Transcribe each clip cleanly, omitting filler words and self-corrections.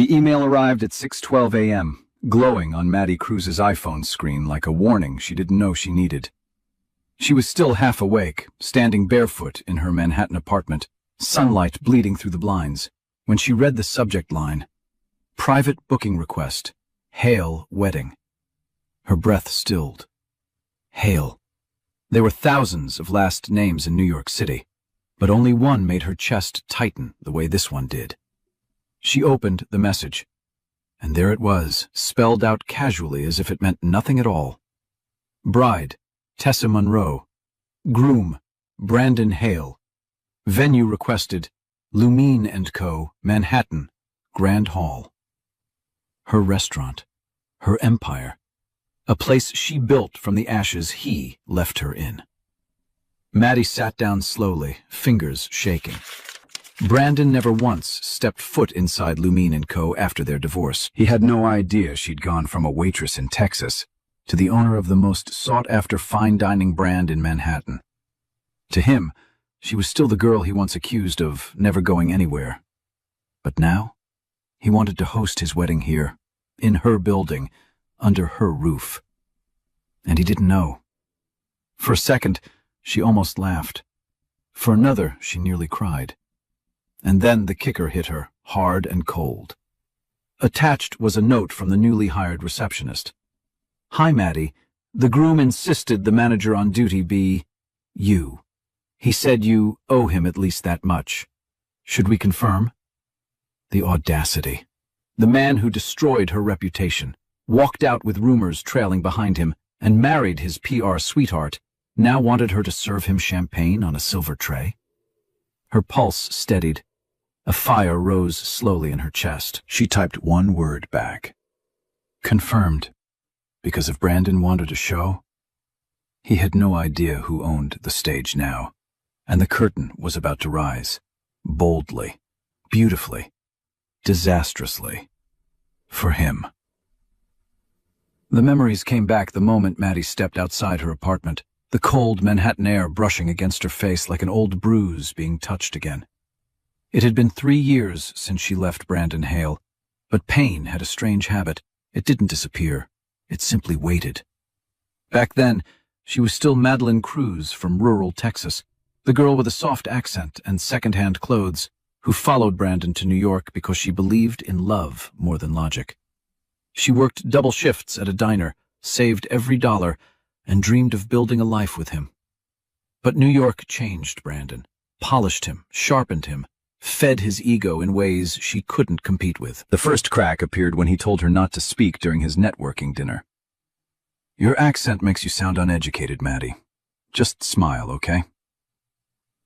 The email arrived at 6:12 a.m., glowing on Maddie Cruz's iPhone screen like a warning she didn't know she needed. She was still half awake, standing barefoot in her Manhattan apartment, sunlight bleeding through the blinds, when she read the subject line, "Private booking request. Hale wedding." Her breath stilled. Hale. There were thousands of last names in New York City, but only one made her chest tighten the way this one did. She opened the message, and there it was, spelled out casually as if it meant nothing at all. Bride, Tessa Monroe. Groom, Brandon Hale. Venue requested, Lumine & Co., Manhattan, Grand Hall. Her restaurant, her empire, a place she built from the ashes he left her in. Maddie sat down slowly, fingers shaking. Brandon never once stepped foot inside Lumine & Co. after their divorce. He had no idea she'd gone from a waitress in Texas to the owner of the most sought-after fine dining brand in Manhattan. To him, she was still the girl he once accused of never going anywhere. But now, he wanted to host his wedding here, in her building, under her roof. And he didn't know. For a second, she almost laughed. For another, she nearly cried. And then the kicker hit her, hard and cold. Attached was a note from the newly hired receptionist. "Hi, Maddie. The groom insisted the manager on duty be you. He said you owe him at least that much. Should we confirm?" The audacity. The man who destroyed her reputation, walked out with rumors trailing behind him, and married his PR sweetheart, now wanted her to serve him champagne on a silver tray. Her pulse steadied. A fire rose slowly in her chest. She typed one word back. Confirmed. Because if Brandon wanted a show, he had no idea who owned the stage now, and the curtain was about to rise, boldly, beautifully, disastrously, for him. The memories came back the moment Maddie stepped outside her apartment, the cold Manhattan air brushing against her face like an old bruise being touched again. It had been 3 years since she left Brandon Hale, but pain had a strange habit. It didn't disappear. It simply waited. Back then, she was still Madeline Cruz from rural Texas, the girl with a soft accent and second-hand clothes, who followed Brandon to New York because she believed in love more than logic. She worked double shifts at a diner, saved every dollar, and dreamed of building a life with him. But New York changed Brandon, polished him, sharpened him, fed his ego in ways she couldn't compete with. The first crack appeared when he told her not to speak during his networking dinner. "Your accent makes you sound uneducated, Maddie. Just smile, okay?"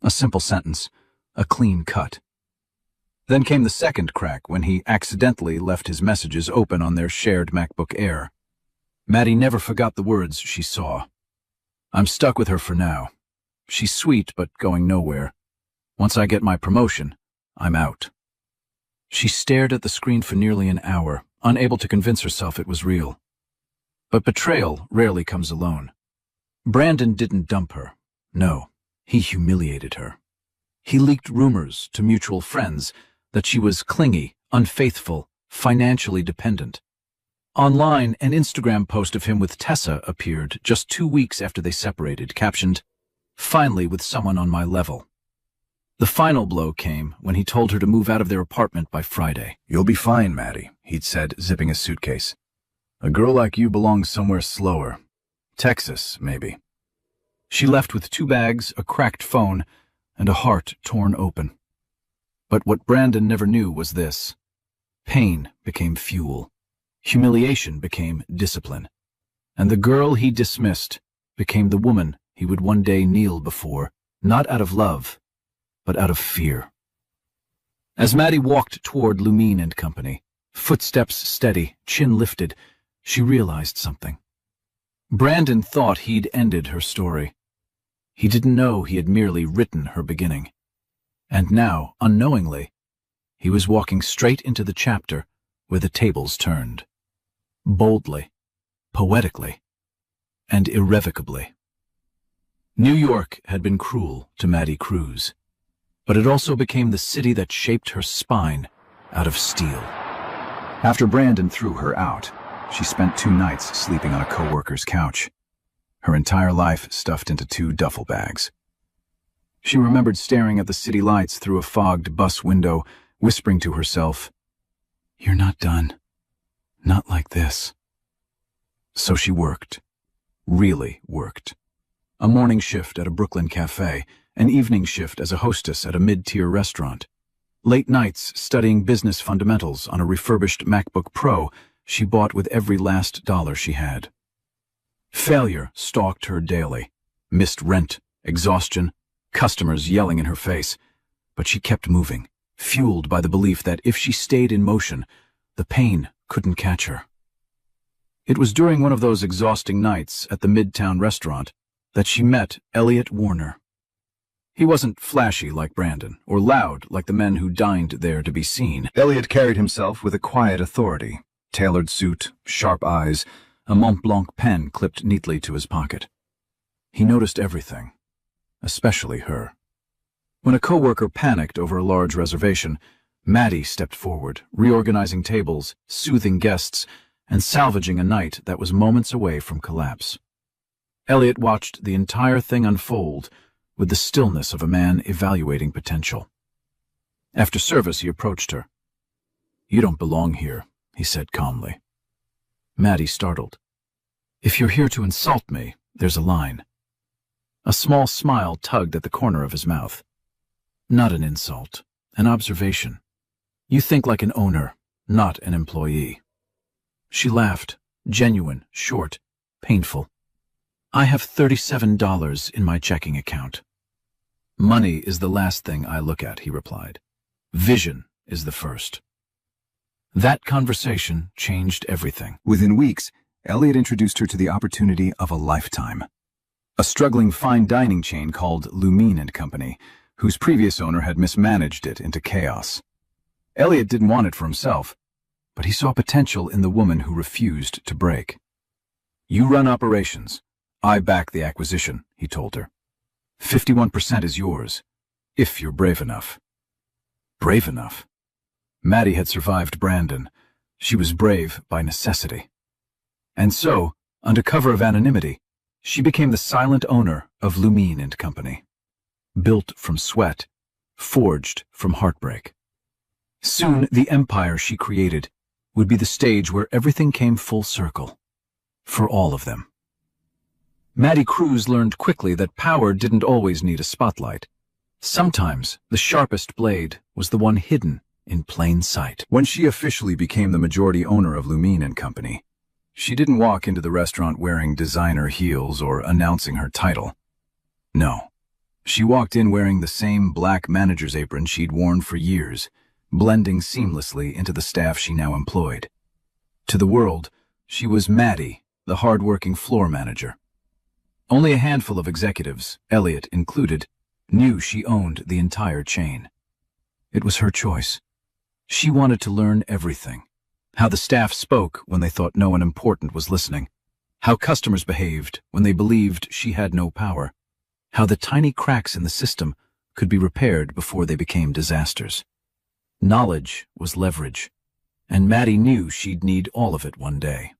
A simple sentence, a clean cut. Then came the second crack when he accidentally left his messages open on their shared MacBook Air. Maddie never forgot the words she saw. "I'm stuck with her for now. She's sweet, but going nowhere. Once I get my promotion, I'm out." She stared at the screen for nearly an hour, unable to convince herself it was real. But betrayal rarely comes alone. Brandon didn't dump her. No, he humiliated her. He leaked rumors to mutual friends that she was clingy, unfaithful, financially dependent. Online, an Instagram post of him with Tessa appeared just 2 weeks after they separated, captioned, "Finally with someone on my level." The final blow came when he told her to move out of their apartment by Friday. "You'll be fine, Maddie," he'd said, zipping his suitcase. "A girl like you belongs somewhere slower. Texas, maybe." She left with 2 bags, a cracked phone, and a heart torn open. But what Brandon never knew was this. Pain became fuel. Humiliation became discipline. And the girl he dismissed became the woman he would one day kneel before, not out of love, but out of fear. As Maddie walked toward Lumine & Company, footsteps steady, chin lifted, she realized something. Brandon thought he'd ended her story. He didn't know he had merely written her beginning. And now, unknowingly, he was walking straight into the chapter where the tables turned. Boldly, poetically, and irrevocably. New York had been cruel to Maddie Cruz, but it also became the city that shaped her spine out of steel. After Brandon threw her out, she spent 2 nights sleeping on a coworker's couch, her entire life stuffed into 2 duffel bags. She remembered staring at the city lights through a fogged bus window, whispering to herself, "You're not done. Not like this." So she worked. Really worked. A morning shift at a Brooklyn cafe, an evening shift as a hostess at a mid-tier restaurant. Late nights studying business fundamentals on a refurbished MacBook Pro she bought with every last dollar she had. Failure stalked her daily. Missed rent, exhaustion, customers yelling in her face. But she kept moving, fueled by the belief that if she stayed in motion, the pain couldn't catch her. It was during one of those exhausting nights at the Midtown restaurant that she met Elliot Warner. He wasn't flashy like Brandon, or loud like the men who dined there to be seen. Elliot carried himself with a quiet authority, tailored suit, sharp eyes, a Mont Blanc pen clipped neatly to his pocket. He noticed everything, especially her. When a coworker panicked over a large reservation, Maddie stepped forward, reorganizing tables, soothing guests, and salvaging a night that was moments away from collapse. Elliot watched the entire thing unfold with the stillness of a man evaluating potential. After service, he approached her. "You don't belong here," he said calmly. Maddie startled. "If you're here to insult me, there's a line." A small smile tugged at the corner of his mouth. "Not an insult, an observation. You think like an owner, not an employee." She laughed, genuine, short, painful. "I have $37 in my checking account." "Money is the last thing I look at," he replied. "Vision is the first." That conversation changed everything. Within weeks, Elliot introduced her to the opportunity of a lifetime. A struggling fine dining chain called Lumine & Company, whose previous owner had mismanaged it into chaos. Elliot didn't want it for himself, but he saw potential in the woman who refused to break. "You run operations. I back the acquisition," he told her. 51% is yours, if you're brave enough." Brave enough? Maddie had survived Brandon. She was brave by necessity. And so, under cover of anonymity, she became the silent owner of Lumine & Company. Built from sweat, forged from heartbreak. Soon, the empire she created would be the stage where everything came full circle. For all of them. Maddie Cruz learned quickly that power didn't always need a spotlight. Sometimes, the sharpest blade was the one hidden in plain sight. When she officially became the majority owner of Lumine & Company, she didn't walk into the restaurant wearing designer heels or announcing her title. No. She walked in wearing the same black manager's apron she'd worn for years, blending seamlessly into the staff she now employed. To the world, she was Maddie, the hard-working floor manager. Only a handful of executives, Elliot included, knew she owned the entire chain. It was her choice. She wanted to learn everything. How the staff spoke when they thought no one important was listening. How customers behaved when they believed she had no power. How the tiny cracks in the system could be repaired before they became disasters. Knowledge was leverage, and Maddie knew she'd need all of it one day.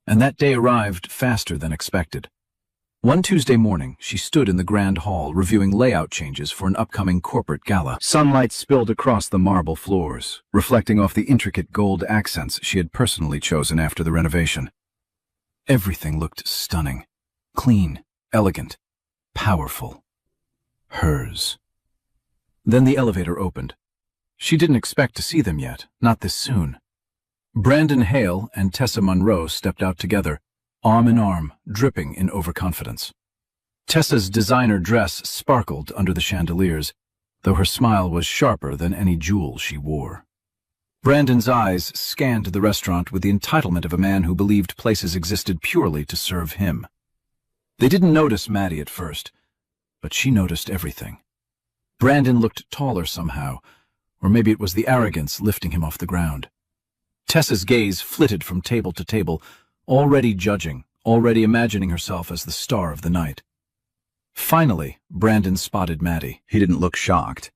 And that day arrived faster than expected. One Tuesday morning, she stood in the grand hall reviewing layout changes for an upcoming corporate gala. Sunlight spilled across the marble floors, reflecting off the intricate gold accents she had personally chosen after the renovation. Everything looked stunning, clean, elegant, powerful. Hers. Then the elevator opened. She didn't expect to see them yet, not this soon. Brandon Hale and Tessa Monroe stepped out together, arm in arm, dripping in overconfidence. Tessa's designer dress sparkled under the chandeliers, though her smile was sharper than any jewel she wore. Brandon's eyes scanned the restaurant with the entitlement of a man who believed places existed purely to serve him. They didn't notice Maddie at first, but she noticed everything. Brandon looked taller somehow, or maybe it was the arrogance lifting him off the ground. Tessa's gaze flitted from table to table, already judging, already imagining herself as the star of the night. Finally, Brandon spotted Maddie. He didn't look shocked.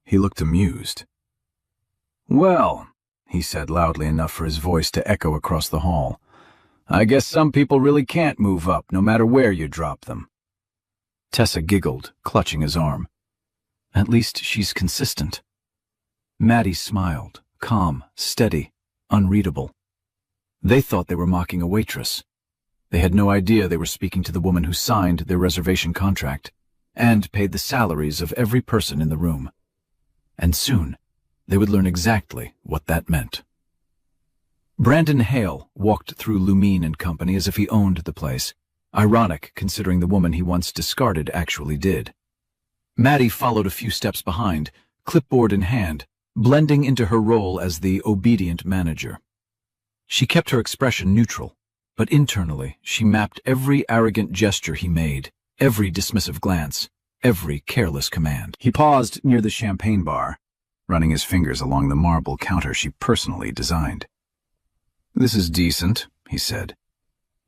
He looked amused. "Well," he said loudly enough for his voice to echo across the hall. "I guess some people really can't move up, no matter where you drop them." Tessa giggled, clutching his arm. "At least she's consistent." Maddie smiled, calm, steady, unreadable. They thought they were mocking a waitress. They had no idea they were speaking to the woman who signed their reservation contract and paid the salaries of every person in the room. And soon, they would learn exactly what that meant. Brandon Hale walked through Lumine and Company as if he owned the place, ironic considering the woman he once discarded actually did. Maddie followed a few steps behind, clipboard in hand, blending into her role as the obedient manager. She kept her expression neutral, but internally she mapped every arrogant gesture he made, every dismissive glance, every careless command. He paused near the champagne bar, running his fingers along the marble counter she personally designed. "This is decent," he said,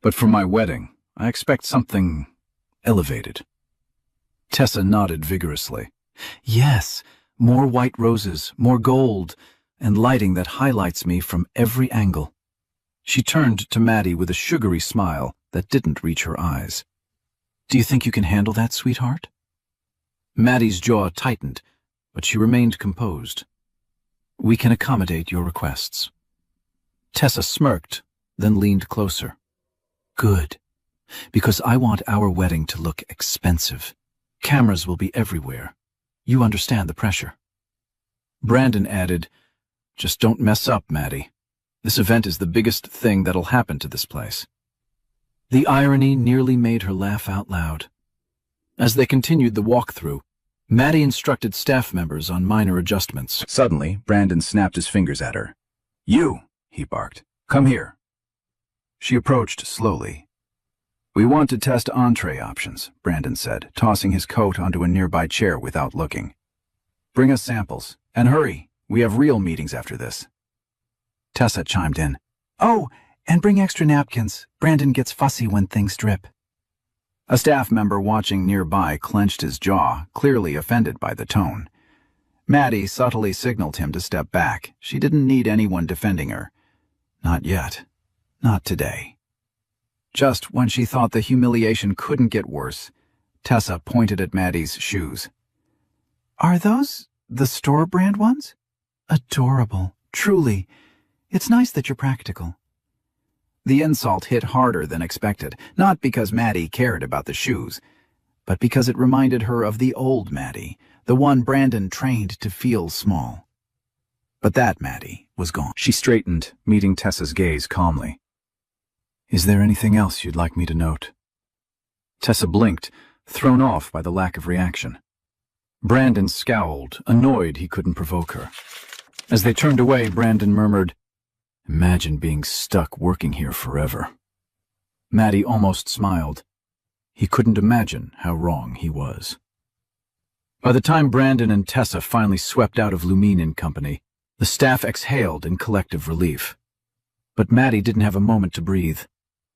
"but for my wedding, I expect something elevated." Tessa nodded vigorously. "Yes, more white roses, more gold, and lighting that highlights me from every angle." She turned to Maddie with a sugary smile that didn't reach her eyes. "Do you think you can handle that, sweetheart?" Maddie's jaw tightened, but she remained composed. "We can accommodate your requests." Tessa smirked, then leaned closer. "Good, because I want our wedding to look expensive. Cameras will be everywhere. You understand the pressure." Brandon added, "Just don't mess up, Maddie. This event is the biggest thing that'll happen to this place." The irony nearly made her laugh out loud. As they continued the walkthrough, Maddie instructed staff members on minor adjustments. Suddenly, Brandon snapped his fingers at her. "You," he barked. "Come here." She approached slowly. "We want to test entree options," Brandon said, tossing his coat onto a nearby chair without looking. "Bring us samples. And hurry, we have real meetings after this." Tessa chimed in. "Oh, and bring extra napkins. Brandon gets fussy when things drip." A staff member watching nearby clenched his jaw, clearly offended by the tone. Maddie subtly signaled him to step back. She didn't need anyone defending her. Not yet. Not today. Just when she thought the humiliation couldn't get worse, Tessa pointed at Maddie's shoes. "Are those the store brand ones? Adorable, truly. It's nice that you're practical." The insult hit harder than expected, not because Maddie cared about the shoes, but because it reminded her of the old Maddie, the one Brandon trained to feel small. But that Maddie was gone. She straightened, meeting Tessa's gaze calmly. "Is there anything else you'd like me to note?" Tessa blinked, thrown off by the lack of reaction. Brandon scowled, annoyed he couldn't provoke her. As they turned away, Brandon murmured, "Imagine being stuck working here forever." Maddie almost smiled. He couldn't imagine how wrong he was. By the time Brandon and Tessa finally swept out of Lumine and Company, the staff exhaled in collective relief. But Maddie didn't have a moment to breathe.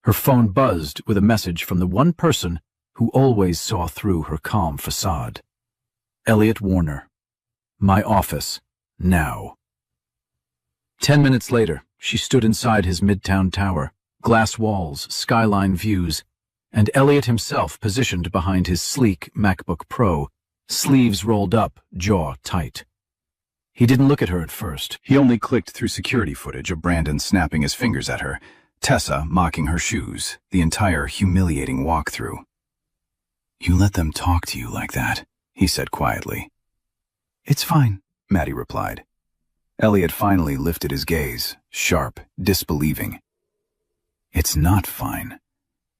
Her phone buzzed with a message from the one person who always saw through her calm facade. Elliot Warner. "My office. Now." 10 minutes later, she stood inside his midtown tower, glass walls, skyline views, and Elliot himself positioned behind his sleek MacBook Pro, sleeves rolled up, jaw tight. He didn't look at her at first. He only clicked through security footage of Brandon snapping his fingers at her, Tessa mocking her shoes, the entire humiliating walkthrough. "You let them talk to you like that," he said quietly. "It's fine," Maddie replied. Elliot finally lifted his gaze, sharp, disbelieving. "It's not fine.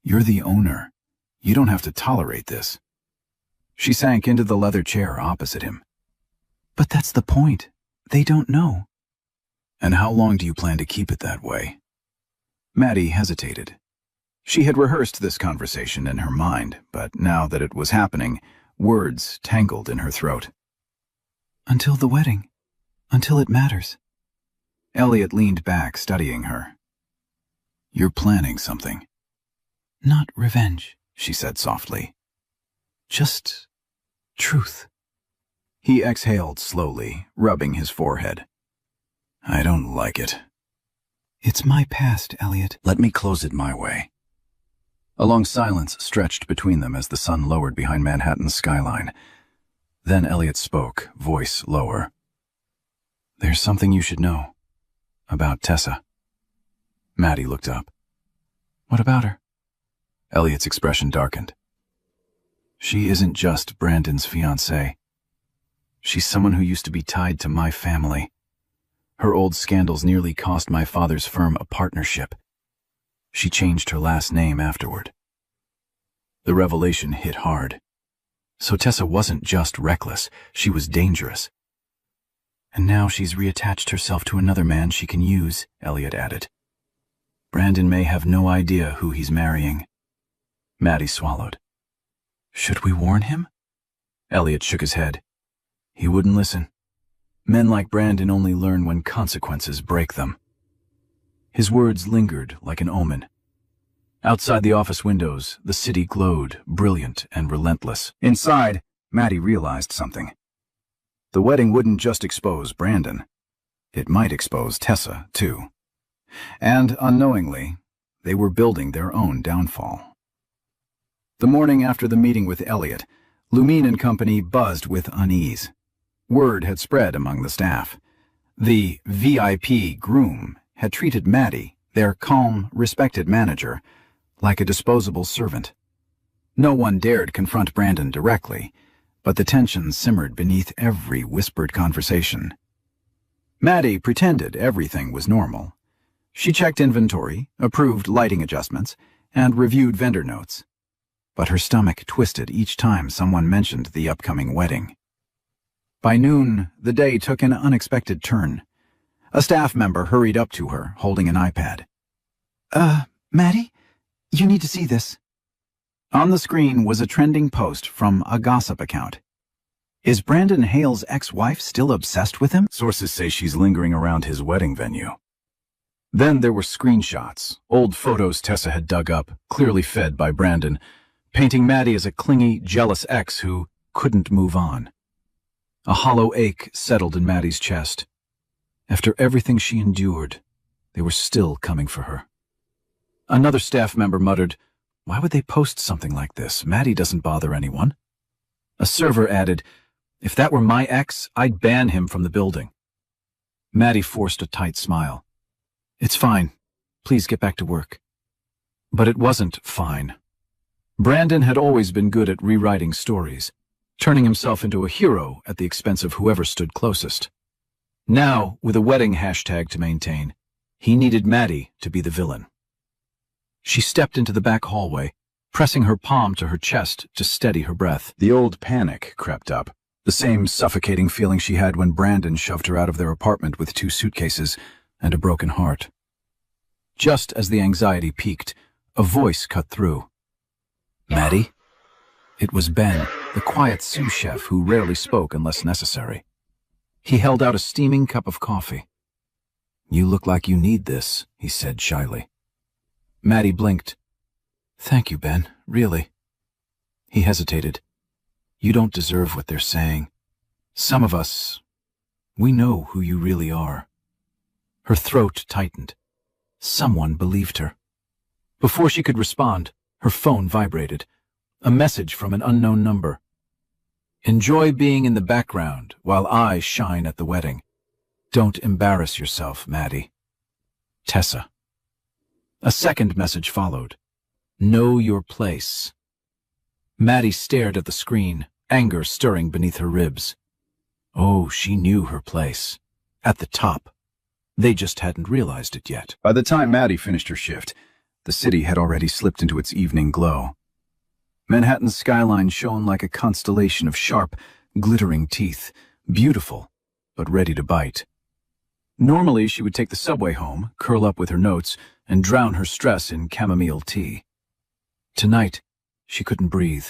You're the owner. You don't have to tolerate this." She sank into the leather chair opposite him. "But that's the point. They don't know." "And how long do you plan to keep it that way?" Maddie hesitated. She had rehearsed this conversation in her mind, but now that it was happening, words tangled in her throat. "Until the wedding. Until it matters." Elliot leaned back, studying her. "You're planning something." "Not revenge," she said softly. "Just truth." He exhaled slowly, rubbing his forehead. I don't like it. It's my past, Elliot. Let me close it my way. A long silence stretched between them as the sun lowered behind Manhattan's skyline. Then Elliot spoke, voice lower. There's something you should know. About Tessa. Maddie looked up. What about her? Elliot's expression darkened. She isn't just Brandon's fiancée. She's someone who used to be tied to my family. Her old scandals nearly cost my father's firm a partnership. She changed her last name afterward. The revelation hit hard. So Tessa wasn't just reckless, she was dangerous. And now she's reattached herself to another man she can use, Elliot added. Brandon may have no idea who he's marrying. Maddie swallowed. Should we warn him? Elliot shook his head. He wouldn't listen. Men like Brandon only learn when consequences break them. His words lingered like an omen. Outside the office windows, the city glowed, brilliant and relentless. Inside, Maddie realized something. The wedding wouldn't just expose Brandon. It might expose Tessa, too. And, unknowingly, they were building their own downfall. The morning after the meeting with Elliot, Lumine and company buzzed with unease. Word had spread among the staff. The VIP groom had treated Maddie, their calm, respected manager, like a disposable servant. No one dared confront Brandon directly, but the tension simmered beneath every whispered conversation. Maddie pretended everything was normal. She checked inventory, approved lighting adjustments, and reviewed vendor notes. But her stomach twisted each time someone mentioned the upcoming wedding. By noon, the day took an unexpected turn. A staff member hurried up to her, holding an iPad. Maddie? You need to see this. On the screen was a trending post from a gossip account. Is Brandon Hale's ex-wife still obsessed with him? Sources say she's lingering around his wedding venue. Then there were screenshots, old photos Tessa had dug up, clearly fed by Brandon, painting Maddie as a clingy, jealous ex who couldn't move on. A hollow ache settled in Maddie's chest. After everything she endured, they were still coming for her. Another staff member muttered, "Why would they post something like this? Maddie doesn't bother anyone." A server added, "If that were my ex, I'd ban him from the building." Maddie forced a tight smile. "It's fine. Please get back to work." But it wasn't fine. Brandon had always been good at rewriting stories, turning himself into a hero at the expense of whoever stood closest. Now, with a wedding hashtag to maintain, he needed Maddie to be the villain. She stepped into the back hallway, pressing her palm to her chest to steady her breath. The old panic crept up, the same suffocating feeling she had when Brandon shoved her out of their apartment with 2 suitcases and a broken heart. Just as the anxiety peaked, a voice cut through. "Maddie?" It was Ben, the quiet sous chef who rarely spoke unless necessary. He held out a steaming cup of coffee. "You look like you need this," he said shyly. Maddie blinked. "Thank you, Ben, really." He hesitated. "You don't deserve what they're saying. Some of us, we know who you really are." Her throat tightened. Someone believed her. Before she could respond, her phone vibrated. A message from an unknown number. "Enjoy being in the background while I shine at the wedding. Don't embarrass yourself, Maddie. Tessa." A second message followed. "Know your place." Maddie stared at the screen, anger stirring beneath her ribs. Oh, she knew her place. At the top. They just hadn't realized it yet. By the time Maddie finished her shift, the city had already slipped into its evening glow. Manhattan's skyline shone like a constellation of sharp, glittering teeth, beautiful, but ready to bite. Normally, she would take the subway home, curl up with her notes, and drown her stress in chamomile tea. Tonight, she couldn't breathe.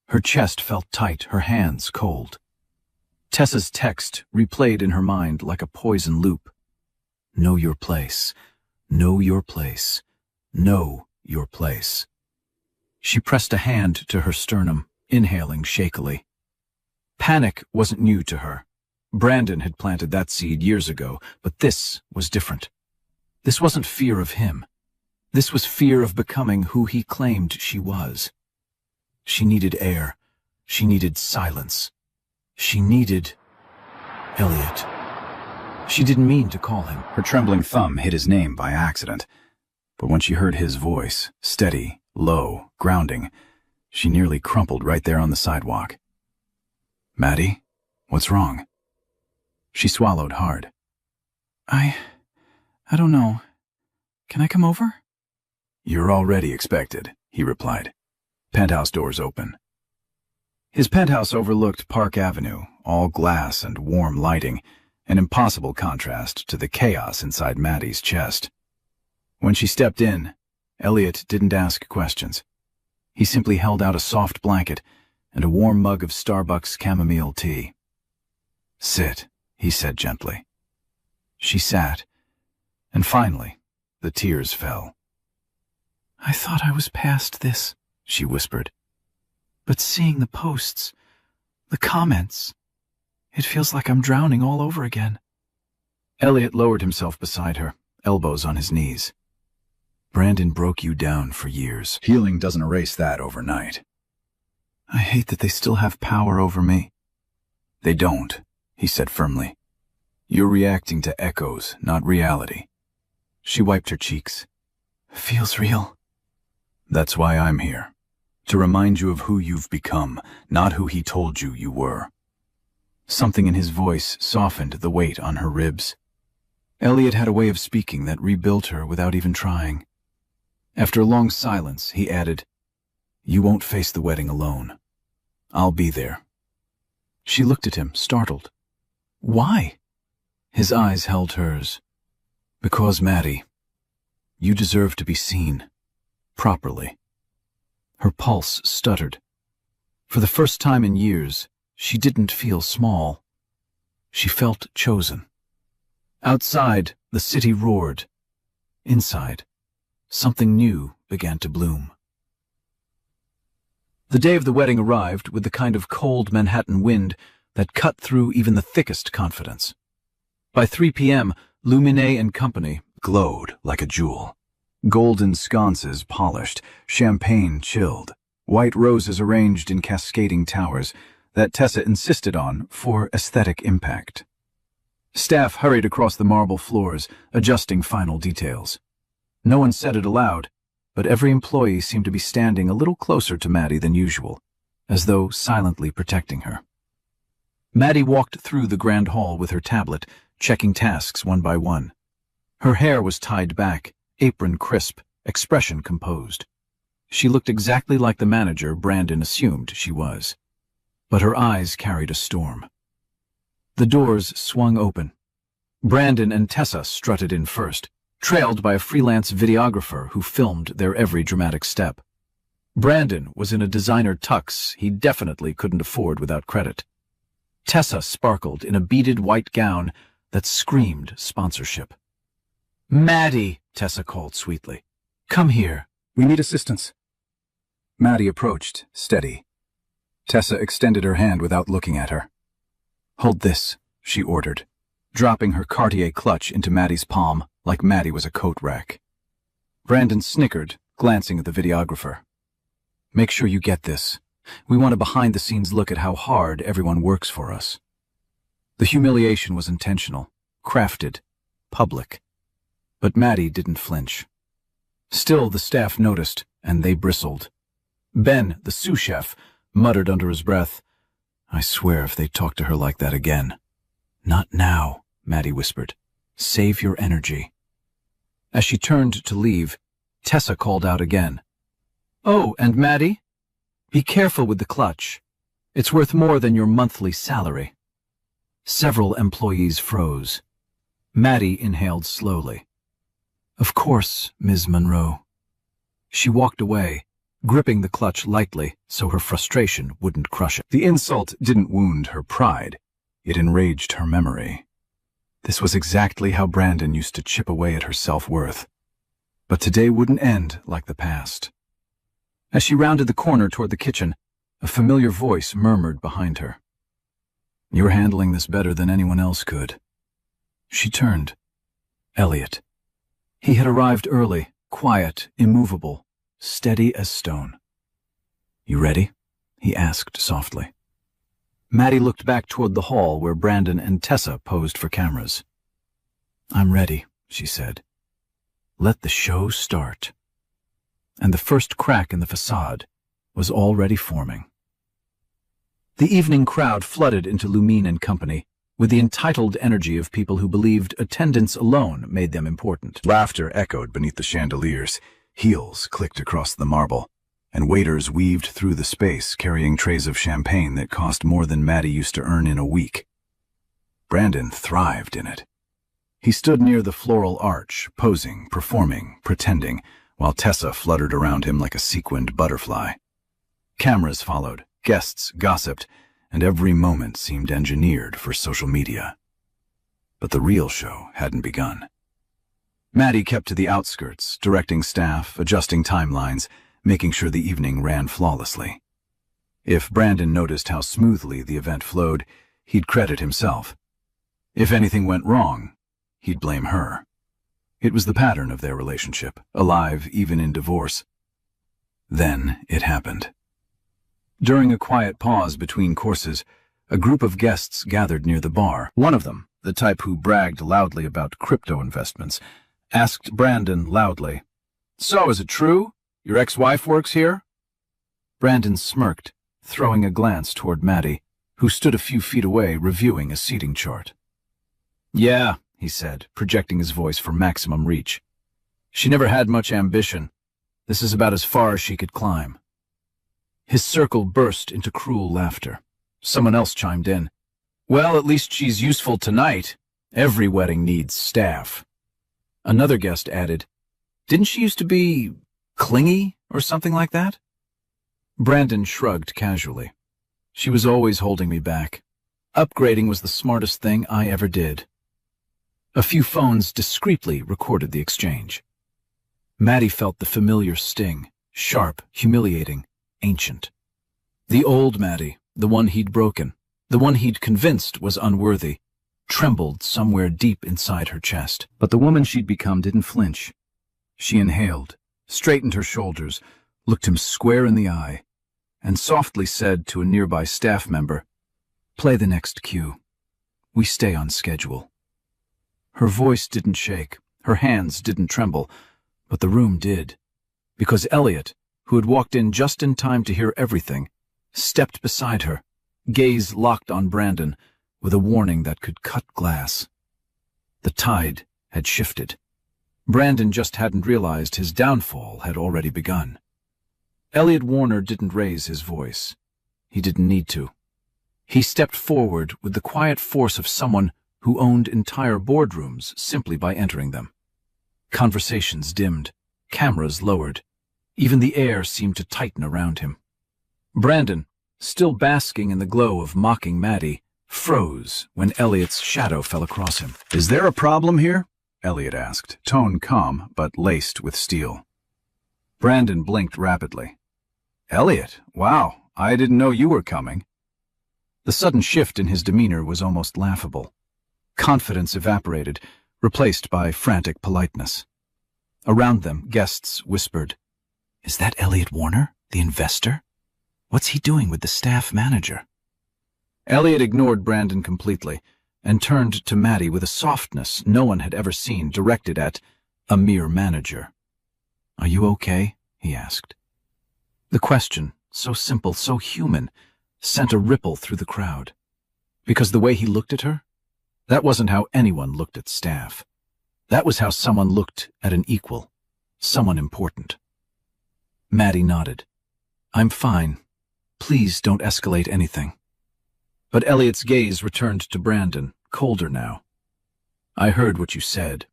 Her chest felt tight, her hands cold. Tessa's text replayed in her mind like a poison loop. Know your place. Know your place. Know your place. She pressed a hand to her sternum, inhaling shakily. Panic wasn't new to her. Brandon had planted that seed years ago, but this was different. This wasn't fear of him. This was fear of becoming who he claimed she was. She needed air. She needed silence. She needed Elliot. She didn't mean to call him. Her trembling thumb hit his name by accident. But when she heard his voice, steady, low, grounding, she nearly crumpled right there on the sidewalk. "Maddie, what's wrong?" She swallowed hard. I don't know. Can I come over?" "You're already expected," he replied. Penthouse doors open. His penthouse overlooked Park Avenue, all glass and warm lighting, an impossible contrast to the chaos inside Maddie's chest. When she stepped in, Elliot didn't ask questions. He simply held out a soft blanket and a warm mug of Starbucks chamomile tea. "Sit," he said gently. She sat, and finally, the tears fell. "I thought I was past this," she whispered. "But seeing the posts, the comments, it feels like I'm drowning all over again." Elliot lowered himself beside her, elbows on his knees. "Brandon broke you down for years. Healing doesn't erase that overnight." "I hate that they still have power over me." "They don't," he said firmly. "You're reacting to echoes, not reality." She wiped her cheeks. "Feels real." "That's why I'm here. To remind you of who you've become, not who he told you you were." Something in his voice softened the weight on her ribs. Elliot had a way of speaking that rebuilt her without even trying. After a long silence, he added, "You won't face the wedding alone. I'll be there." She looked at him, startled. "Why?" His eyes held hers. "Because, Maddie, you deserve to be seen. Properly." Her pulse stuttered. For the first time in years, she didn't feel small. She felt chosen. Outside, the city roared. Inside, something new began to bloom. The day of the wedding arrived with the kind of cold Manhattan wind that cut through even the thickest confidence. By 3 p.m., Luminet and Company glowed like a jewel. Golden sconces polished, champagne chilled, white roses arranged in cascading towers that Tessa insisted on for aesthetic impact. Staff hurried across the marble floors, adjusting final details. No one said it aloud, but every employee seemed to be standing a little closer to Maddie than usual, as though silently protecting her. Maddie walked through the grand hall with her tablet, checking tasks one by one. Her hair was tied back, apron crisp, expression composed. She looked exactly like the manager Brandon assumed she was. But her eyes carried a storm. The doors swung open. Brandon and Tessa strutted in first, trailed by a freelance videographer who filmed their every dramatic step. Brandon was in a designer tux he definitely couldn't afford without credit. Tessa sparkled in a beaded white gown that screamed sponsorship. "Maddie," Tessa called sweetly. "Come here. We need assistance." Maddie approached, steady. Tessa extended her hand without looking at her. "Hold this," she ordered, dropping her Cartier clutch into Maddie's palm like Maddie was a coat rack. Brandon snickered, glancing at the videographer. "Make sure you get this. We want a behind-the-scenes look at how hard everyone works for us." The humiliation was intentional, crafted, public. But Maddie didn't flinch. Still, the staff noticed, and they bristled. Ben, the sous chef, muttered under his breath, "I swear if they talk to her like that again." "Not now," Maddie whispered. "Save your energy." As she turned to leave, Tessa called out again. "Oh, and Maddie? Be careful with the clutch. It's worth more than your monthly salary." Several employees froze. Maddie inhaled slowly. "Of course, Ms. Monroe." She walked away, gripping the clutch lightly so her frustration wouldn't crush it. The insult didn't wound her pride. It enraged her memory. This was exactly how Brandon used to chip away at her self-worth. But today wouldn't end like the past. As she rounded the corner toward the kitchen, a familiar voice murmured behind her. You're handling this better than anyone else could. She turned. Elliot. He had arrived early, quiet, immovable, steady as stone. You ready? He asked softly. Maddie looked back toward the hall where Brandon and Tessa posed for cameras. I'm ready, she said. Let the show start. And the first crack in the facade was already forming. The evening crowd flooded into Lumine and Company with the entitled energy of people who believed attendance alone made them important. Laughter echoed beneath the chandeliers, heels clicked across the marble, and waiters weaved through the space carrying trays of champagne that cost more than Maddie used to earn in a week. Brandon thrived in it. He stood near the floral arch, posing, performing, pretending, while Tessa fluttered around him like a sequined butterfly. Cameras followed, guests gossiped, and every moment seemed engineered for social media. But the real show hadn't begun. Maddie kept to the outskirts, directing staff, adjusting timelines, making sure the evening ran flawlessly. If Brandon noticed how smoothly the event flowed, he'd credit himself. If anything went wrong, he'd blame her. It was the pattern of their relationship, alive even in divorce. Then it happened. During a quiet pause between courses, a group of guests gathered near the bar. One of them, the type who bragged loudly about crypto investments, asked Brandon loudly, "So, is it true? Your ex-wife works here?" Brandon smirked, throwing a glance toward Maddie, who stood a few feet away reviewing a seating chart. "Yeah," he said, projecting his voice for maximum reach. "She never had much ambition. This is about as far as she could climb." His circle burst into cruel laughter. Someone else chimed in. "Well, at least she's useful tonight. Every wedding needs staff." Another guest added, "Didn't she used to be clingy or something like that?" Brandon shrugged casually. "She was always holding me back. Upgrading was the smartest thing I ever did." A few phones discreetly recorded the exchange. Maddie felt the familiar sting, sharp, humiliating, ancient. The old Maddie, the one he'd broken, the one he'd convinced was unworthy, trembled somewhere deep inside her chest. But the woman she'd become didn't flinch. She inhaled, straightened her shoulders, looked him square in the eye, and softly said to a nearby staff member, "Play the next cue. We stay on schedule." Her voice didn't shake, her hands didn't tremble, but the room did, because Elliot, who had walked in just in time to hear everything, stepped beside her, gaze locked on Brandon, with a warning that could cut glass. The tide had shifted. Brandon just hadn't realized his downfall had already begun. Elliot Warner didn't raise his voice. He didn't need to. He stepped forward with the quiet force of someone who owned entire boardrooms simply by entering them. Conversations dimmed, cameras lowered. Even the air seemed to tighten around him. Brandon, still basking in the glow of mocking Maddie, froze when Elliot's shadow fell across him. "Is there a problem here?" Elliot asked, tone calm but laced with steel. Brandon blinked rapidly. "Elliot, wow, I didn't know you were coming." The sudden shift in his demeanor was almost laughable. Confidence evaporated, replaced by frantic politeness. Around them, guests whispered, "Is that Elliot Warner, the investor? What's he doing with the staff manager?" Elliot ignored Brandon completely and turned to Maddie with a softness no one had ever seen directed at a mere manager. "Are you okay?" he asked. The question, so simple, so human, sent a ripple through the crowd. Because the way he looked at her, that wasn't how anyone looked at staff. That was how someone looked at an equal, someone important. Maddie nodded. "I'm fine. Please don't escalate anything." But Elliot's gaze returned to Brandon, colder now. "I heard what you said."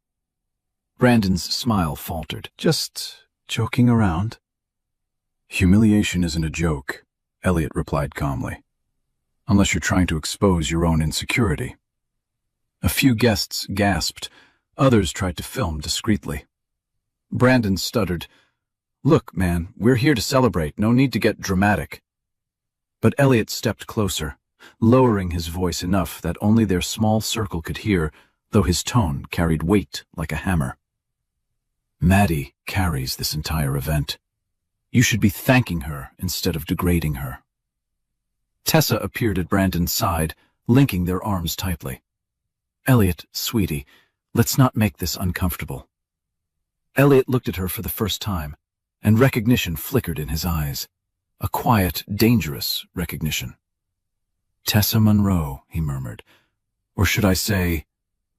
Brandon's smile faltered. "Just joking around." "Humiliation isn't a joke," Elliot replied calmly. "Unless you're trying to expose your own insecurity." A few guests gasped. Others tried to film discreetly. Brandon stuttered, "Look, man, we're here to celebrate. No need to get dramatic." But Elliot stepped closer, lowering his voice enough that only their small circle could hear, though his tone carried weight like a hammer. Maddie carries this entire event. You should be thanking her instead of degrading her. Tessa appeared at Brandon's side, linking their arms tightly. Elliot, sweetie, let's not make this uncomfortable. Elliot looked at her for the first time, and recognition flickered in his eyes. A quiet, dangerous recognition. Tessa Monroe, he murmured. Or should I say,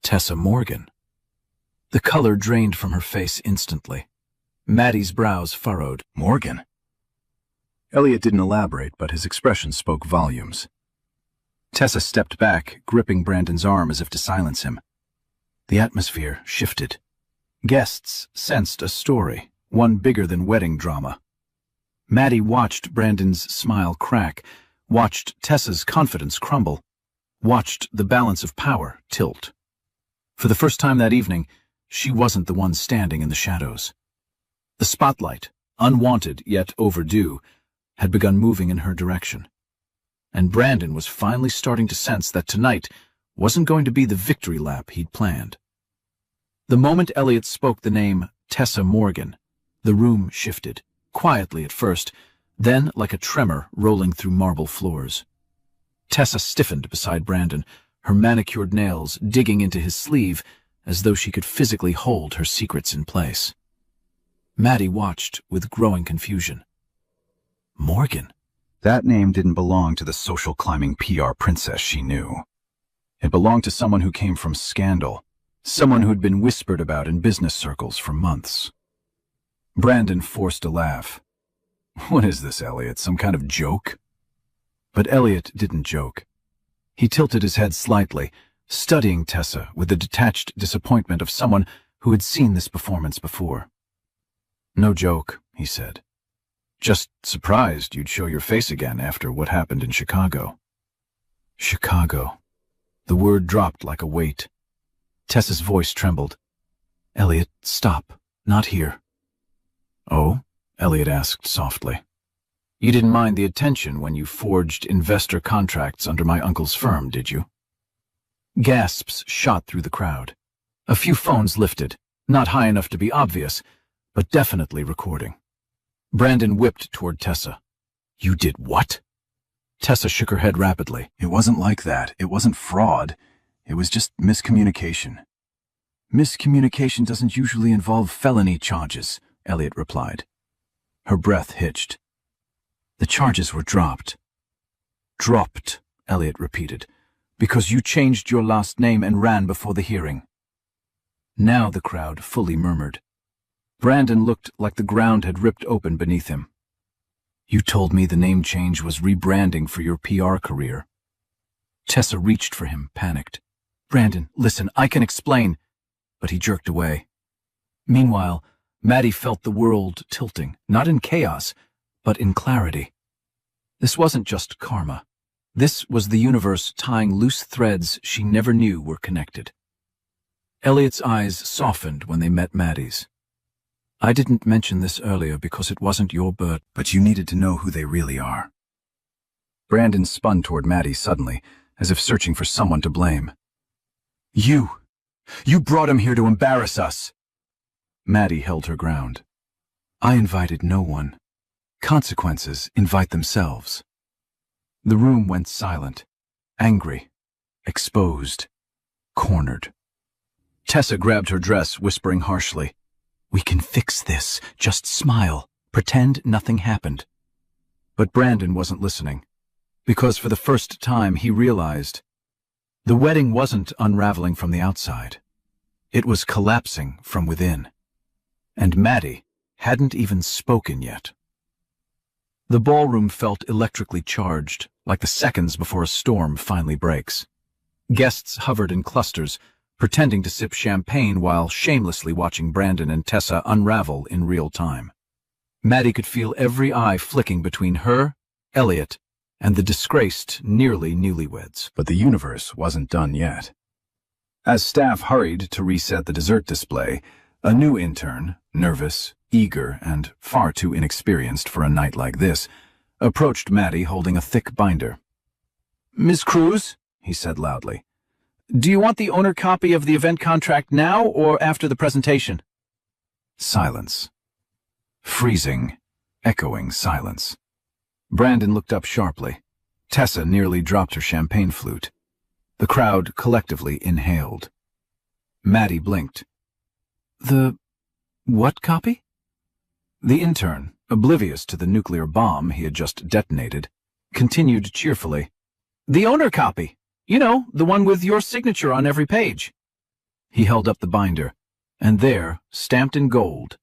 Tessa Morgan? The color drained from her face instantly. Maddie's brows furrowed. Morgan? Elliot didn't elaborate, but his expression spoke volumes. Tessa stepped back, gripping Brandon's arm as if to silence him. The atmosphere shifted. Guests sensed a story, one bigger than wedding drama. Maddie watched Brandon's smile crack, watched Tessa's confidence crumble, watched the balance of power tilt. For the first time that evening, she wasn't the one standing in the shadows. The spotlight, unwanted yet overdue, had begun moving in her direction. And Brandon was finally starting to sense that tonight wasn't going to be the victory lap he'd planned. The moment Elliot spoke the name Tessa Morgan, the room shifted, quietly at first, then like a tremor rolling through marble floors. Tessa stiffened beside Brandon, her manicured nails digging into his sleeve as though she could physically hold her secrets in place. Maddie watched with growing confusion. Morgan? That name didn't belong to the social climbing PR princess she knew. It belonged to someone who came from scandal, someone who'd been whispered about in business circles for months. Brandon forced a laugh. What is this, Elliot? Some kind of joke? But Elliot didn't joke. He tilted his head slightly, studying Tessa with the detached disappointment of someone who had seen this performance before. No joke, he said. Just surprised you'd show your face again after what happened in Chicago. Chicago. The word dropped like a weight. Tessa's voice trembled. Elliot, stop. Not here. Oh? Elliot asked softly. You didn't mind the attention when you forged investor contracts under my uncle's firm, did you? Gasps shot through the crowd. A few phones lifted, not high enough to be obvious, but definitely recording. Brandon whipped toward Tessa. You did what? Tessa shook her head rapidly. It wasn't like that. It wasn't fraud. It was just miscommunication. Miscommunication doesn't usually involve felony charges, Elliot replied. Her breath hitched. The charges were dropped. Dropped, Elliot repeated, because you changed your last name and ran before the hearing. Now the crowd fully murmured. Brandon looked like the ground had ripped open beneath him. You told me the name change was rebranding for your PR career. Tessa reached for him, panicked. Brandon, listen, I can explain. But he jerked away. Meanwhile, Maddie felt the world tilting, not in chaos, but in clarity. This wasn't just karma. This was the universe tying loose threads she never knew were connected. Elliot's eyes softened when they met Maddie's. I didn't mention this earlier because it wasn't your bird, but you needed to know who they really are. Brandon spun toward Maddie suddenly, as if searching for someone to blame. You brought him here to embarrass us. Maddie held her ground. I invited no one. Consequences invite themselves. The room went silent, angry, exposed, cornered. Tessa grabbed her dress, whispering harshly, We can fix this. Just smile. Pretend nothing happened. But Brandon wasn't listening, because for the first time he realized the wedding wasn't unraveling from the outside. It was collapsing from within. And Maddie hadn't even spoken yet. The ballroom felt electrically charged, like the seconds before a storm finally breaks. Guests hovered in clusters, pretending to sip champagne while shamelessly watching Brandon and Tessa unravel in real time. Maddie could feel every eye flicking between her, Elliot, and the disgraced, nearly newlyweds. But the universe wasn't done yet. As staff hurried to reset the dessert display, a new intern, nervous, eager, and far too inexperienced for a night like this, approached Maddie holding a thick binder. Miss Cruz, he said loudly, do you want the owner copy of the event contract now or after the presentation? Silence. Freezing, echoing silence. Brandon looked up sharply. Tessa nearly dropped her champagne flute. The crowd collectively inhaled. Maddie blinked. The what copy? The intern, oblivious to the nuclear bomb he had just detonated, continued cheerfully. The owner copy. You know, the one with your signature on every page. He held up the binder, and there, stamped in gold,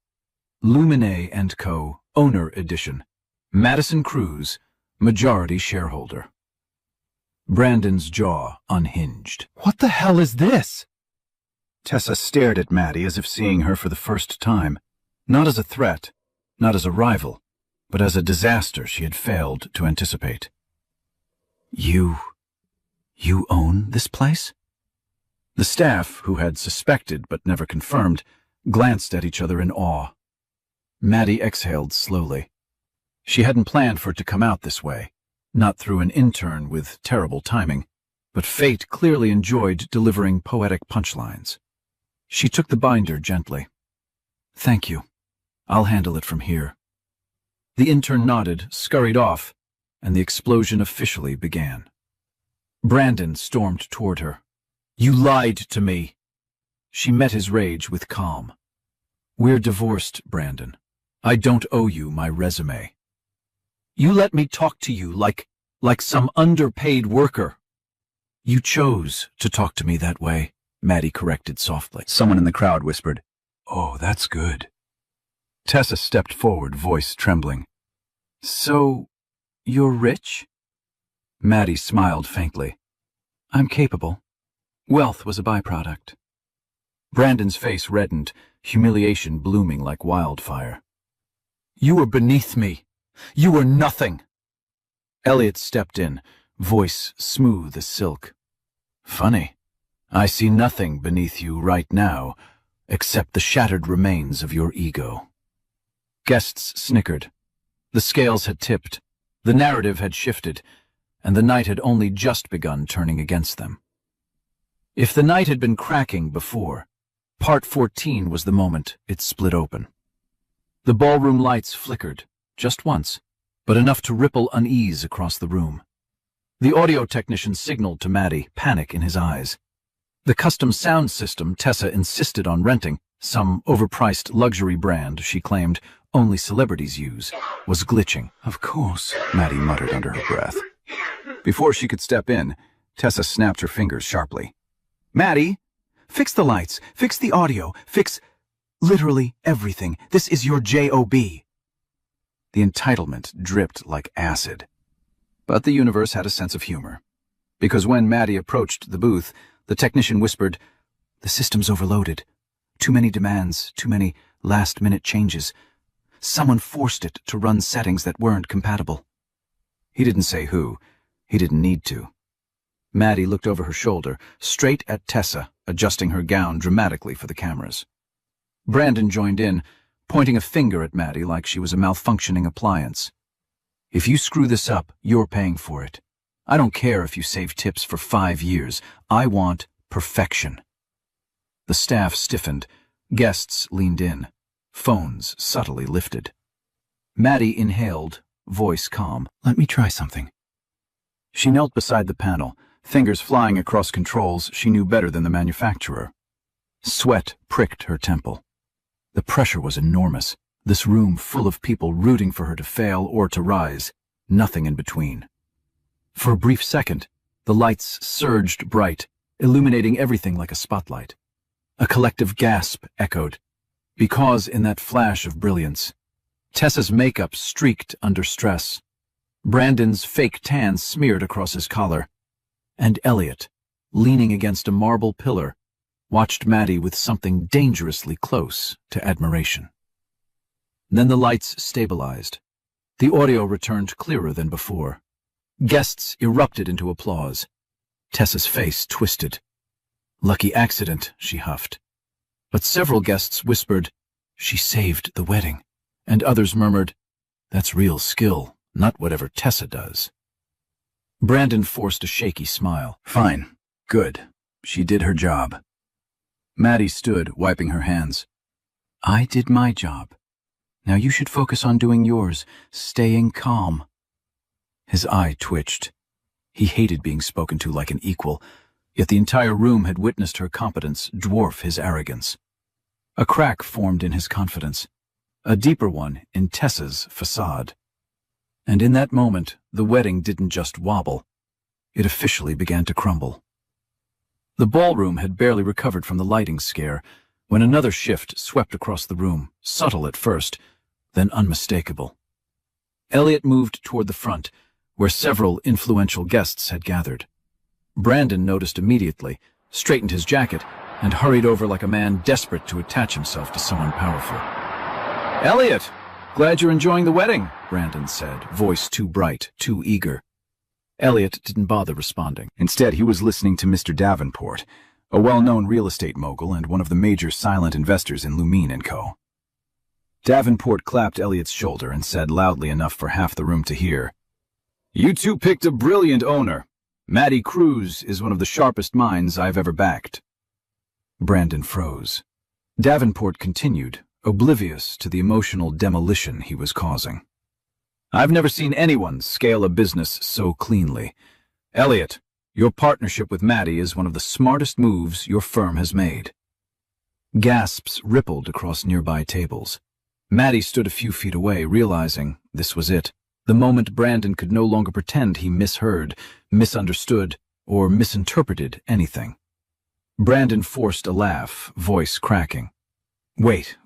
Luminae & Co. Owner Edition. Madison Cruz, majority shareholder. Brandon's jaw unhinged. What the hell is this? Tessa stared at Maddie as if seeing her for the first time, not as a threat, not as a rival, but as a disaster she had failed to anticipate. You own this place? The staff, who had suspected but never confirmed, glanced at each other in awe. Maddie exhaled slowly. She hadn't planned for it to come out this way, not through an intern with terrible timing, but fate clearly enjoyed delivering poetic punchlines. She took the binder gently. Thank you. I'll handle it from here. The intern nodded, scurried off, and the explosion officially began. Brandon stormed toward her. You lied to me. She met his rage with calm. We're divorced, Brandon. I don't owe you my resume. You let me talk to you like some underpaid worker. You chose to talk to me that way, Maddie corrected softly. Someone in the crowd whispered, Oh, that's good. Tessa stepped forward, voice trembling. So, you're rich? Maddie smiled faintly. I'm capable. Wealth was a byproduct. Brandon's face reddened, humiliation blooming like wildfire. You were beneath me. You were nothing. Elliot stepped in, voice smooth as silk. Funny. I see nothing beneath you right now, except the shattered remains of your ego. Guests snickered. The scales had tipped. The narrative had shifted, and the night had only just begun turning against them. If the night had been cracking before, part 14 was the moment it split open. The ballroom lights flickered, just once, but enough to ripple unease across the room. The audio technician signaled to Maddie, panic in his eyes. The custom sound system Tessa insisted on renting, some overpriced luxury brand she claimed only celebrities use, was glitching. Of course, Maddie muttered under her breath. Before she could step in, Tessa snapped her fingers sharply. Maddie, fix the lights, fix the audio, fix literally everything. This is your job. The entitlement dripped like acid. But the universe had a sense of humor. Because when Maddie approached the booth, the technician whispered, The system's overloaded. Too many demands, too many last-minute changes. Someone forced it to run settings that weren't compatible. He didn't say who. He didn't need to. Maddie looked over her shoulder, straight at Tessa, adjusting her gown dramatically for the cameras. Brandon joined in, pointing a finger at Maddie like she was a malfunctioning appliance. If you screw this up, you're paying for it. I don't care if you save tips for 5 years. I want perfection. The staff stiffened. Guests leaned in. Phones subtly lifted. Maddie inhaled, voice calm. Let me try something. She knelt beside the panel, fingers flying across controls she knew better than the manufacturer. Sweat pricked her temple. The pressure was enormous, this room full of people rooting for her to fail or to rise, nothing in between. For a brief second, the lights surged bright, illuminating everything like a spotlight. A collective gasp echoed, because in that flash of brilliance, Tessa's makeup streaked under stress, Brandon's fake tan smeared across his collar, and Elliot, leaning against a marble pillar, watched Maddie with something dangerously close to admiration. Then the lights stabilized. The audio returned clearer than before. Guests erupted into applause. Tessa's face twisted. Lucky accident, she huffed. But several guests whispered, She saved the wedding, and others murmured, That's real skill, not whatever Tessa does. Brandon forced a shaky smile. Fine. Good. She did her job. Maddie stood, wiping her hands. I did my job. Now you should focus on doing yours, staying calm. His eye twitched. He hated being spoken to like an equal, yet the entire room had witnessed her competence dwarf his arrogance. A crack formed in his confidence, a deeper one in Tessa's facade. And in that moment, the wedding didn't just wobble. It officially began to crumble. The ballroom had barely recovered from the lighting scare when another shift swept across the room, subtle at first, then unmistakable. Elliot moved toward the front, where several influential guests had gathered. Brandon noticed immediately, straightened his jacket, and hurried over like a man desperate to attach himself to someone powerful. Elliot! Glad you're enjoying the wedding, Brandon said, voice too bright, too eager. Elliot didn't bother responding. Instead, he was listening to Mr. Davenport, a well-known real estate mogul and one of the major silent investors in Lumine & Co. Davenport clapped Elliot's shoulder and said loudly enough for half the room to hear, "You two picked a brilliant owner. Maddie Cruz is one of the sharpest minds I've ever backed." Brandon froze. Davenport continued, oblivious to the emotional demolition he was causing. "I've never seen anyone scale a business so cleanly. Elliot, your partnership with Maddie is one of the smartest moves your firm has made." Gasps rippled across nearby tables. Maddie stood a few feet away, realizing this was it, the moment Brandon could no longer pretend he misheard, misunderstood, or misinterpreted anything. Brandon forced a laugh, voice cracking. Wait,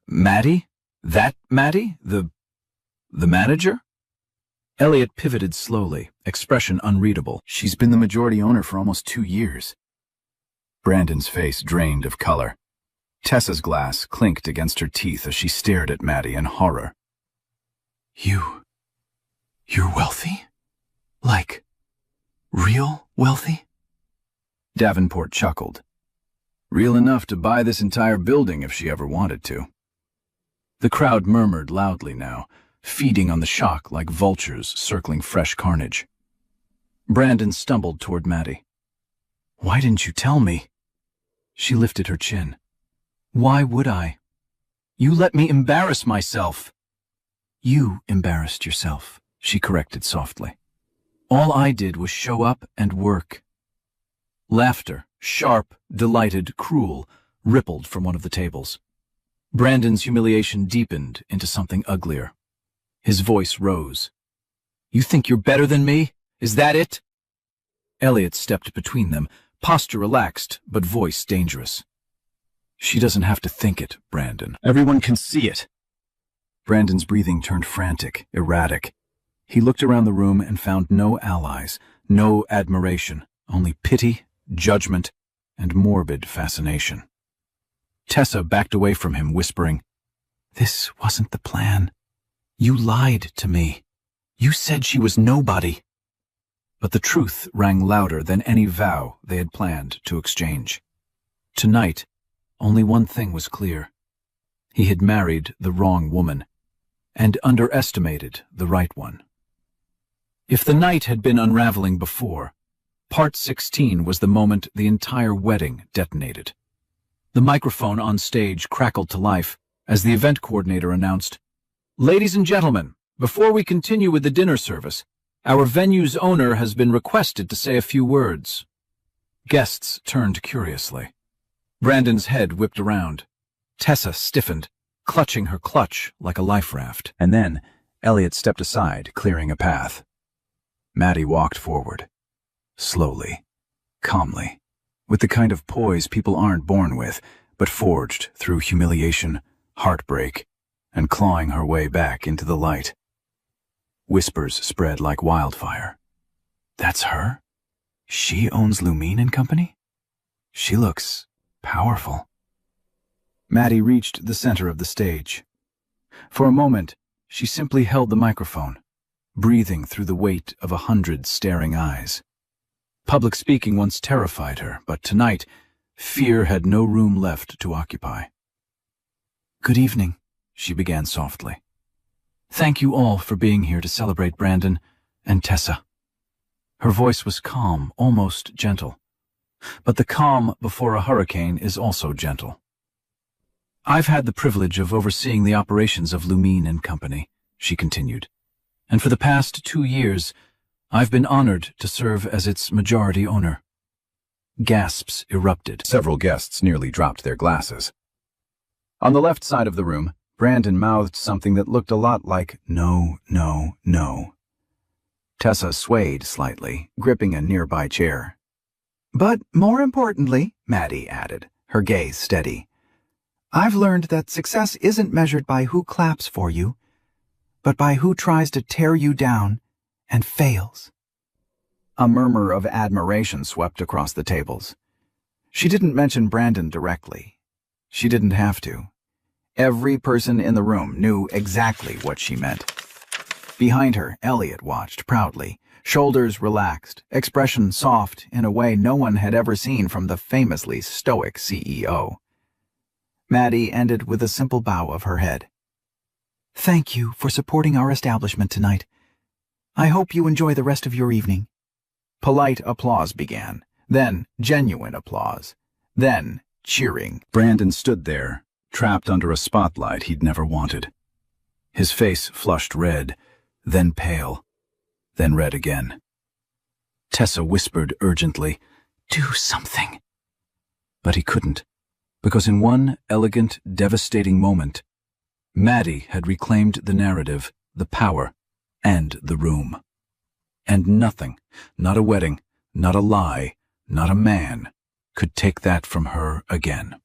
Maddie? That Maddie? The manager?" Elliot pivoted slowly, expression unreadable. "She's been the majority owner for almost 2 years. Brandon's face drained of color. Tessa's glass clinked against her teeth as she stared at Maddie in horror. You're wealthy? Like, real wealthy?" Davenport chuckled. "Real enough to buy this entire building if she ever wanted to." The crowd murmured loudly now, feeding on the shock like vultures circling fresh carnage. Brandon stumbled toward Maddie. "Why didn't you tell me?" She lifted her chin. "Why would I? You let me embarrass myself." "You embarrassed yourself," she corrected softly. "All I did was show up and work." Laughter, sharp, delighted, cruel, rippled from one of the tables. Brandon's humiliation deepened into something uglier. His voice rose. "You think you're better than me? Is that it?" Elliot stepped between them, posture relaxed, but voice dangerous. "She doesn't have to think it, Brandon. Everyone can see it." Brandon's breathing turned frantic, erratic. He looked around the room and found no allies, no admiration, only pity, judgment, and morbid fascination. Tessa backed away from him, whispering, "This wasn't the plan. You lied to me. You said she was nobody." But the truth rang louder than any vow they had planned to exchange. Tonight, only one thing was clear. He had married the wrong woman, and underestimated the right one. If the night had been unraveling before, Part 16 was the moment the entire wedding detonated. The microphone on stage crackled to life as the event coordinator announced, "Ladies and gentlemen, before we continue with the dinner service, our venue's owner has been requested to say a few words." Guests turned curiously. Brandon's head whipped around. Tessa stiffened, clutching her clutch like a life raft. And then Elliot stepped aside, clearing a path. Maddie walked forward. Slowly, calmly, with the kind of poise people aren't born with, but forged through humiliation, heartbreak, and clawing her way back into the light. Whispers spread like wildfire. "That's her? She owns Lumine & Company? She looks powerful." Maddie reached the center of the stage. For a moment, she simply held the microphone, breathing through the weight of 100 staring eyes. Public speaking once terrified her, but tonight, fear had no room left to occupy. "Good evening," she began softly. "Thank you all for being here to celebrate Brandon and Tessa. Her voice was calm, almost gentle. But the calm before a hurricane is also gentle. "I've had the privilege of overseeing the operations of Lumine and Company," she continued. "And for the past 2 years, I've been honored to serve as its majority owner." Gasps erupted. Several guests nearly dropped their glasses. On the left side of the room, Brandon mouthed something that looked a lot like, "No, no, no." Tessa swayed slightly, gripping a nearby chair. "But more importantly," Maddie added, her gaze steady, "I've learned that success isn't measured by who claps for you, but by who tries to tear you down and fails." A murmur of admiration swept across the tables. She didn't mention Brandon directly. She didn't have to. Every person in the room knew exactly what she meant. Behind her, Elliot watched proudly, shoulders relaxed, expression soft in a way no one had ever seen from the famously stoic CEO. Maddie ended with a simple bow of her head. "Thank you for supporting our establishment tonight. I hope you enjoy the rest of your evening." Polite applause began, then genuine applause, then cheering. Brandon stood there, trapped under a spotlight he'd never wanted. His face flushed red, then pale, then red again. Tessa whispered urgently, "Do something." But he couldn't, because in one elegant, devastating moment, Maddie had reclaimed the narrative, the power, and the room. And nothing, not a wedding, not a lie, not a man, could take that from her again.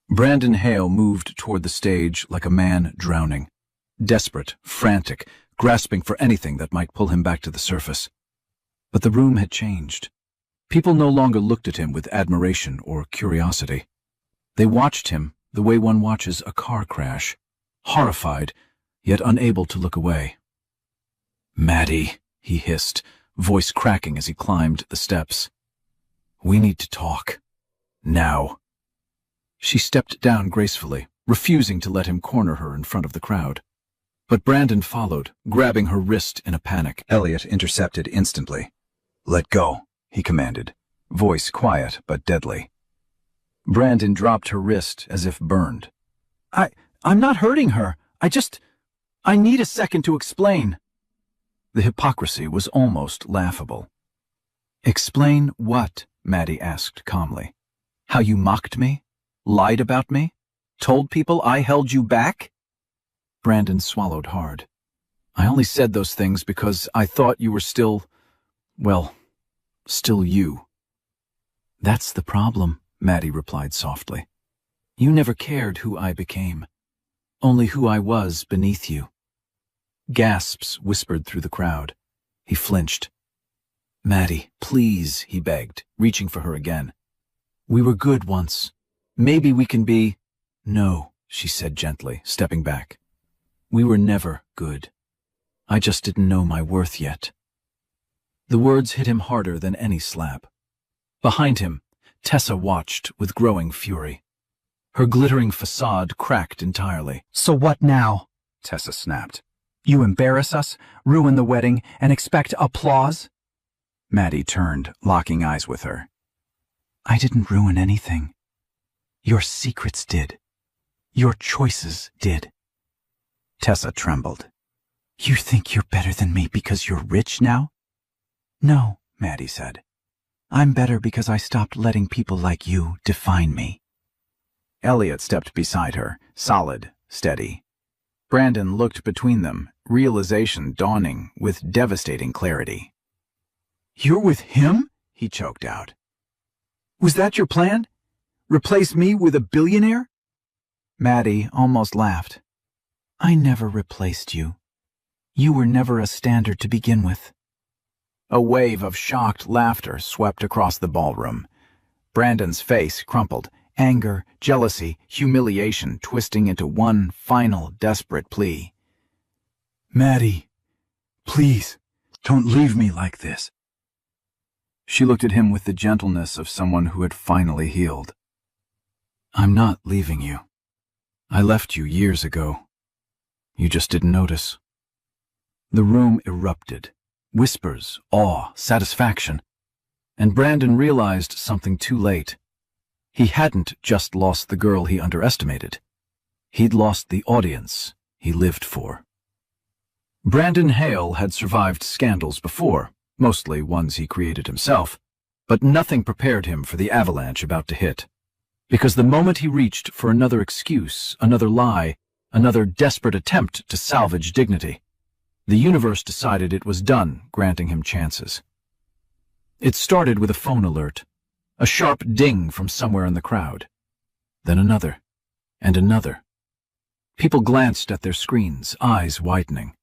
Brandon Hale moved toward the stage like a man drowning, desperate, frantic, grasping for anything that might pull him back to the surface. But the room had changed. People no longer looked at him with admiration or curiosity. They watched him the way one watches a car crash, horrified, yet unable to look away. "Maddie," he hissed, voice cracking as he climbed the steps. "We need to talk. Now." She stepped down gracefully, refusing to let him corner her in front of the crowd. But Brandon followed, grabbing her wrist in a panic. Elliot intercepted instantly. "Let go," he commanded, voice quiet but deadly. Brandon dropped her wrist as if burned. I'm not hurting her. I need a second to explain." The hypocrisy was almost laughable. "Explain what?" Maddie asked calmly. "How you mocked me? Lied about me? Told people I held you back?" Brandon swallowed hard. "I only said those things because I thought you were still you." "That's the problem," Maddie replied softly. "You never cared who I became, only who I was beneath you." Gasps whispered through the crowd. He flinched. "Maddie, please," he begged, reaching for her again. "We were good once. Maybe we can be—" "No," she said gently, stepping back. "We were never good. I just didn't know my worth yet." The words hit him harder than any slap. Behind him, Tessa watched with growing fury. Her glittering facade cracked entirely. "So what now?" Tessa snapped. "You embarrass us, ruin the wedding, and expect applause?" Maddie turned, locking eyes with her. "I didn't ruin anything. Your secrets did. Your choices did." Tessa trembled. "You think you're better than me because you're rich now?" "No," Maddie said. "I'm better because I stopped letting people like you define me." Elliot stepped beside her, solid, steady. Brandon looked between them, realization dawning with devastating clarity. "You're with him?" he choked out. "Was that your plan? Replace me with a billionaire?" Maddie almost laughed. "I never replaced you. You were never a standard to begin with." A wave of shocked laughter swept across the ballroom. Brandon's face crumpled, anger, jealousy, humiliation twisting into one final desperate plea. "Maddie, please, don't leave me like this." She looked at him with the gentleness of someone who had finally healed. "I'm not leaving you. I left you years ago. You just didn't notice." The room erupted, Whispers, awe, satisfaction. And Brandon realized something too late. He hadn't just lost the girl he underestimated. He'd lost the audience he lived for. Brandon Hale had survived scandals before, mostly ones he created himself, but nothing prepared him for the avalanche about to hit. Because the moment he reached for another excuse, another lie, another desperate attempt to salvage dignity, the universe decided it was done granting him chances. It started with a phone alert, a sharp ding from somewhere in the crowd. Then another, and another. People glanced at their screens, eyes widening.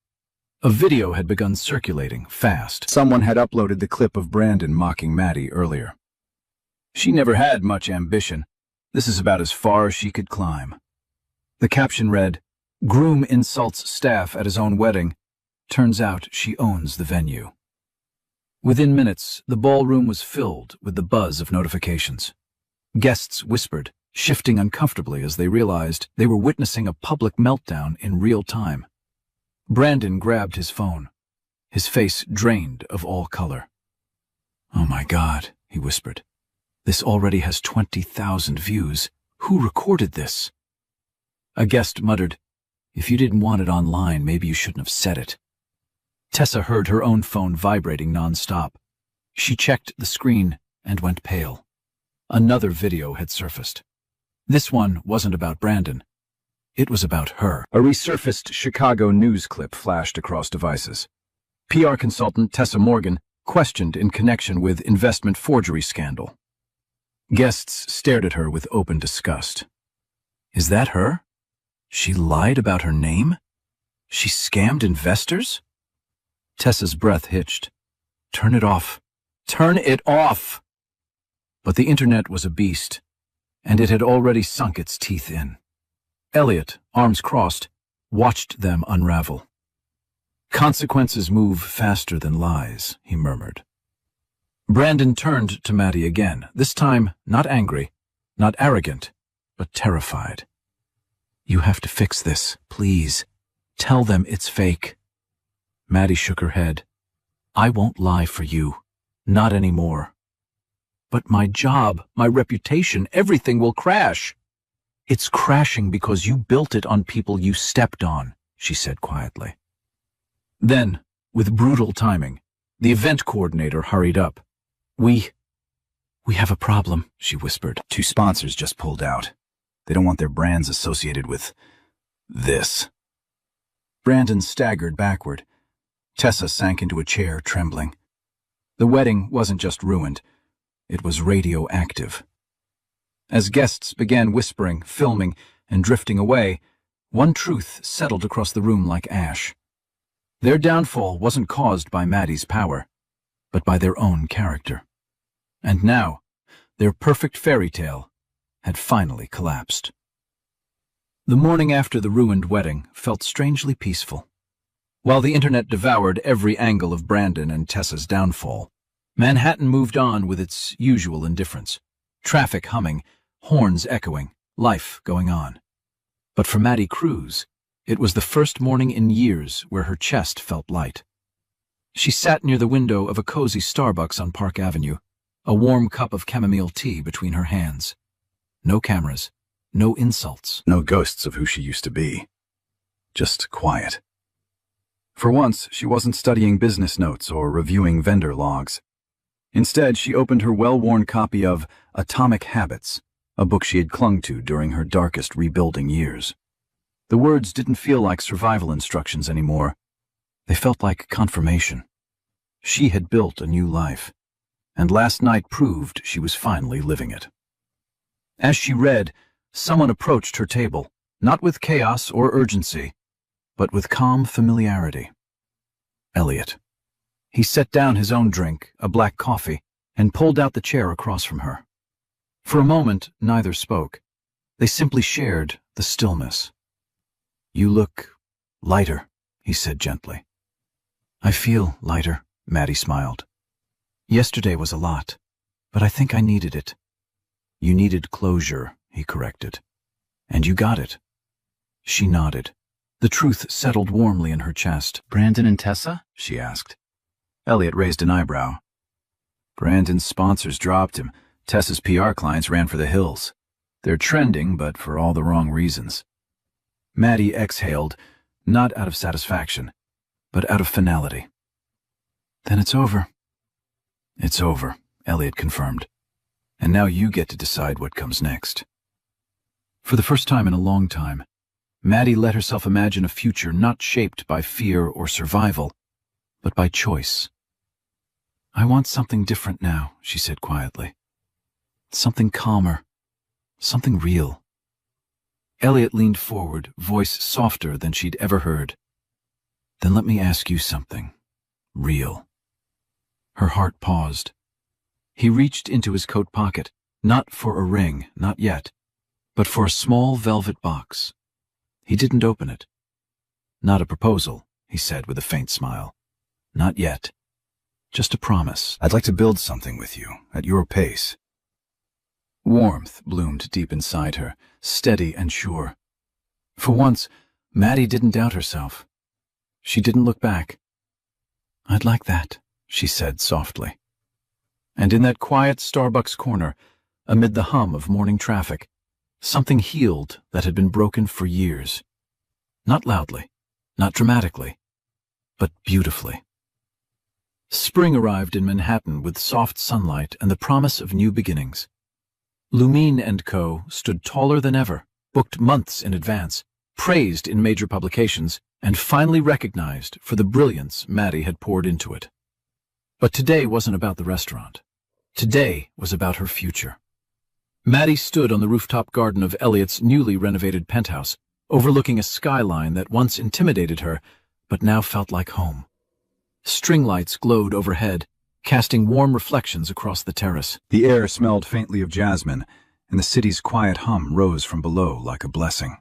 A video had begun circulating, fast. Someone had uploaded the clip of Brandon mocking Maddie earlier. She never had much ambition. This is about as far as she could climb. The caption read, "Groom insults staff at his own wedding. Turns out she owns the venue." Within minutes, the ballroom was filled with the buzz of notifications. Guests whispered, shifting uncomfortably as they realized they were witnessing a public meltdown in real time. Brandon grabbed his phone, his face drained of all color. "Oh my God," he whispered. "This already has 20,000 views. Who recorded this?" A guest muttered, "If you didn't want it online, maybe you shouldn't have said it." Tessa heard her own phone vibrating nonstop. She checked the screen and went pale. Another video had surfaced. This one wasn't about Brandon. It was about her. A resurfaced Chicago news clip flashed across devices. PR consultant Tessa Morgan questioned in connection with investment forgery scandal. Guests stared at her with open disgust. Is that her? She lied about her name? She scammed investors? Tessa's breath hitched. Turn it off. Turn it off! But the internet was a beast, and it had already sunk its teeth in. Elliot, arms crossed, watched them unravel. Consequences move faster than lies, he murmured. Brandon turned to Maddie again, this time not angry, not arrogant, but terrified. You have to fix this, please. Tell them it's fake. Maddie shook her head. I won't lie for you. Not anymore. But my job, my reputation, everything will crash. It's crashing because you built it on people you stepped on, she said quietly. Then, with brutal timing, the event coordinator hurried up. We have a problem, she whispered. 2 sponsors just pulled out. They don't want their brands associated with this. Brandon staggered backward. Tessa sank into a chair, trembling. The wedding wasn't just ruined. It was radioactive. As guests began whispering, filming, and drifting away, one truth settled across the room like ash. Their downfall wasn't caused by Maddie's power, but by their own character. And now, their perfect fairy tale had finally collapsed. The morning after the ruined wedding felt strangely peaceful. While the internet devoured every angle of Brandon and Tessa's downfall, Manhattan moved on with its usual indifference. Traffic humming, horns echoing, life going on. But for Maddie Cruz, it was the first morning in years where her chest felt light. She sat near the window of a cozy Starbucks on Park Avenue, a warm cup of chamomile tea between her hands. No cameras, no insults. No ghosts of who she used to be. Just quiet. For once, she wasn't studying business notes or reviewing vendor logs. Instead, she opened her well-worn copy of Atomic Habits, a book she had clung to during her darkest rebuilding years. The words didn't feel like survival instructions anymore. They felt like confirmation. She had built a new life, and last night proved she was finally living it. As she read, someone approached her table, not with chaos or urgency, but with calm familiarity. Elliot. He set down his own drink, a black coffee, and pulled out the chair across from her. For a moment, neither spoke. They simply shared the stillness. You look lighter, he said gently. I feel lighter, Maddie smiled. Yesterday was a lot, but I think I needed it. You needed closure, he corrected. And you got it. She nodded. The truth settled warmly in her chest. Brandon and Tessa? She asked. Elliot raised an eyebrow. Brandon's sponsors dropped him. Tessa's PR clients ran for the hills. They're trending, but for all the wrong reasons. Maddie exhaled, not out of satisfaction, but out of finality. Then it's over. It's over, Elliot confirmed. And now you get to decide what comes next. For the first time in a long time, Maddie let herself imagine a future not shaped by fear or survival, but by choice. I want something different now, she said quietly. Something calmer, something real. Elliot leaned forward, voice softer than she'd ever heard. Then let me ask you something. Real. Her heart paused. He reached into his coat pocket, not for a ring, not yet, but for a small velvet box. He didn't open it. Not a proposal, he said with a faint smile. Not yet. Just a promise. I'd like to build something with you, at your pace. Warmth bloomed deep inside her, steady and sure. For once, Maddie didn't doubt herself. She didn't look back. I'd like that, she said softly. And in that quiet Starbucks corner, amid the hum of morning traffic, something healed that had been broken for years. Not loudly, not dramatically, but beautifully. Spring arrived in Manhattan with soft sunlight and the promise of new beginnings. Lumine & Co. stood taller than ever, booked months in advance, praised in major publications, and finally recognized for the brilliance Maddie had poured into it. But today wasn't about the restaurant. Today was about her future. Maddie stood on the rooftop garden of Elliot's newly renovated penthouse, overlooking a skyline that once intimidated her, but now felt like home. String lights glowed overhead, casting warm reflections across the terrace. The air smelled faintly of jasmine, and the city's quiet hum rose from below like a blessing.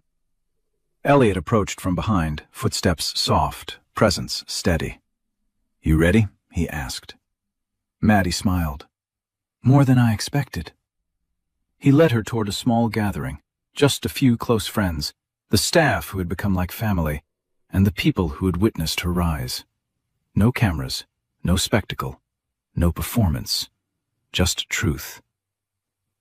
Elliot approached from behind, footsteps soft, presence steady. You ready? He asked. Maddie smiled. More than I expected. He led her toward a small gathering, just a few close friends, the staff who had become like family, and the people who had witnessed her rise. No cameras, no spectacle, no performance, just truth.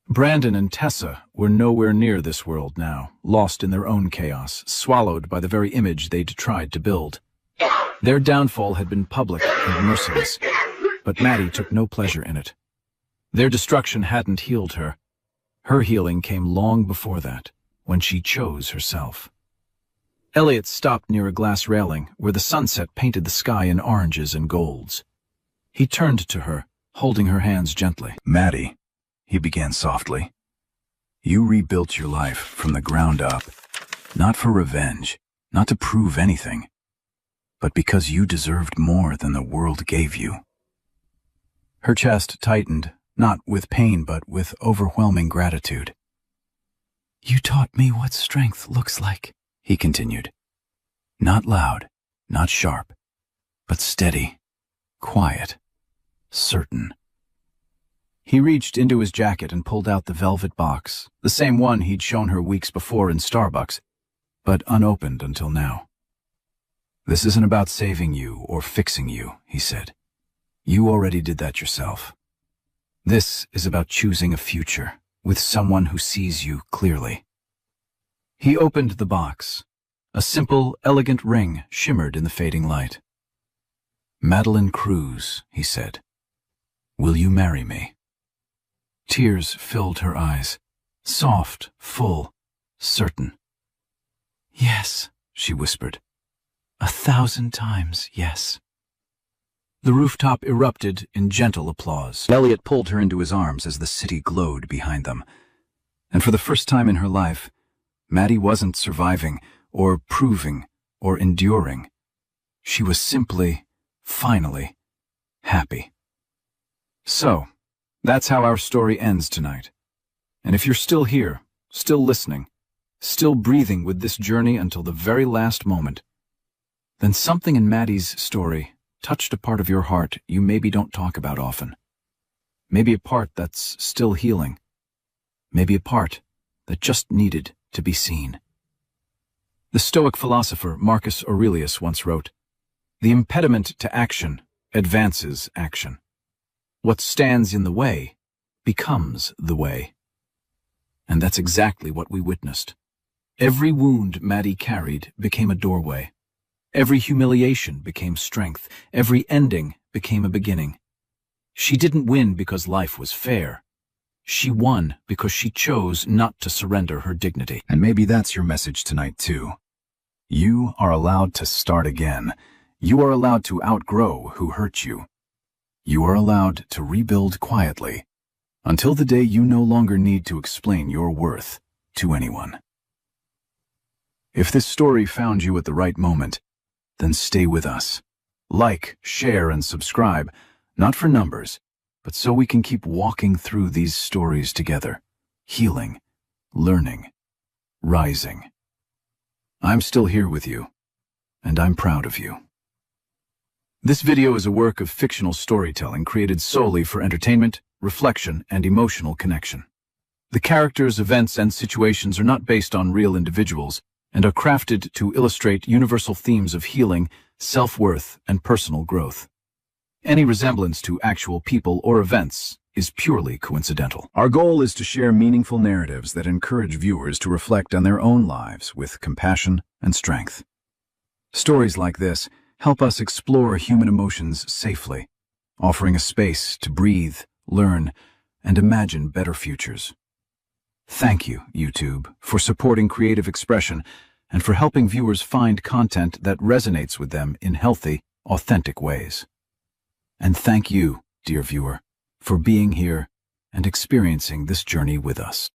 Brandon and Tessa were nowhere near this world now, lost in their own chaos, swallowed by the very image they'd tried to build. Their downfall had been public and merciless, but Maddie took no pleasure in it. Their destruction hadn't healed her. Her healing came long before that, when she chose herself. Elliot stopped near a glass railing where the sunset painted the sky in oranges and golds. He turned to her, holding her hands gently. Maddie, he began softly, you rebuilt your life from the ground up, not for revenge, not to prove anything, but because you deserved more than the world gave you. Her chest tightened, not with pain but with overwhelming gratitude. You taught me what strength looks like, he continued. Not loud, not sharp, but steady, quiet, certain. He reached into his jacket and pulled out the velvet box, the same one he'd shown her weeks before in Starbucks, but unopened until now. This isn't about saving you or fixing you, he said. You already did that yourself. This is about choosing a future with someone who sees you clearly. He opened the box. A simple, elegant ring shimmered in the fading light. Madeline Cruz, he said. Will you marry me? Tears filled her eyes, soft, full, certain. Yes, she whispered. 1,000 times yes. The rooftop erupted in gentle applause. Elliot pulled her into his arms as the city glowed behind them. And for the first time in her life, Maddie wasn't surviving, or proving, or enduring. She was simply, finally, happy. So, that's how our story ends tonight. And if you're still here, still listening, still breathing with this journey until the very last moment, then something in Maddie's story touched a part of your heart you maybe don't talk about often. Maybe a part that's still healing. Maybe a part that just needed to be seen. The Stoic philosopher Marcus Aurelius once wrote, "The impediment to action advances action. What stands in the way becomes the way. And that's exactly what we witnessed. Every wound Maddie carried became a doorway. Every humiliation became strength. Every ending became a beginning. She didn't win because life was fair. She won because she chose not to surrender her dignity. And maybe that's your message tonight, too. You are allowed to start again. You are allowed to outgrow who hurt you. You are allowed to rebuild quietly until the day you no longer need to explain your worth to anyone. If this story found you at the right moment, then stay with us. Like, share, and subscribe, not for numbers, but so we can keep walking through these stories together, healing, learning, rising. I'm still here with you, and I'm proud of you. This video is a work of fictional storytelling created solely for entertainment, reflection, and emotional connection. The characters, events, and situations are not based on real individuals and are crafted to illustrate universal themes of healing, self-worth, and personal growth. Any resemblance to actual people or events is purely coincidental. Our goal is to share meaningful narratives that encourage viewers to reflect on their own lives with compassion and strength. Stories like this help us explore human emotions safely, offering a space to breathe, learn, and imagine better futures. Thank you, YouTube, for supporting creative expression and for helping viewers find content that resonates with them in healthy, authentic ways. And thank you, dear viewer, for being here and experiencing this journey with us.